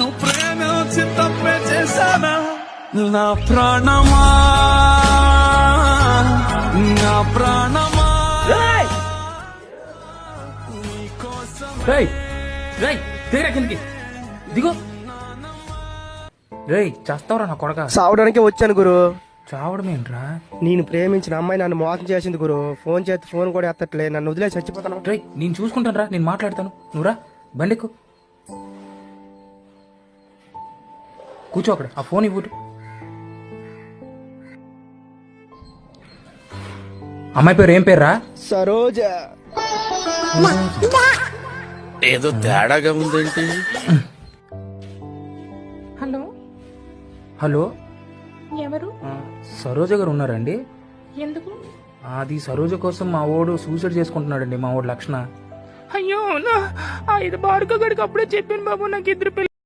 నిన్ను ప్రేమించి తప్పే చేశానా నా ప్రాణమా నా ప్రాణమా కిందకి దిగో. రేయ్ చేస్తావురా నా కొడక. సావడానికి వచ్చాను గురు. చావడం ఏంట్రా? నేను ప్రేమించిన అమ్మాయి నన్ను మోసం చేసింది గురు. ఫోన్ చేస్తే ఫోన్ కూడా ఎత్తట్లే. నన్ను వదిలేసి చచ్చిపోతాను. రేయ్ నేను చూసుకుంటాను రా, నేను మాట్లాడతాను. నువ్వురా బండికు కూర్చో అక్కడ. ఆ ఫోన్ ఇవ్వు. అమ్మాయి పేరు ఏం పేర్రా? సరోజ. ఏదో తేడాగా ఉందేంటి? హలో హలో, ఎవరు? సరోజ గారు ఉన్నారండి? ఎందుకు? అది సరోజ కోసం మా వాడు సూసైడ్ చేసుకుంటున్నాడండి, మా వాడు లక్షణ. అయ్యో నా 5 బారుక గడికి అప్పుడే చెప్పాను బాబు, నాకు 2 పిల్లలు.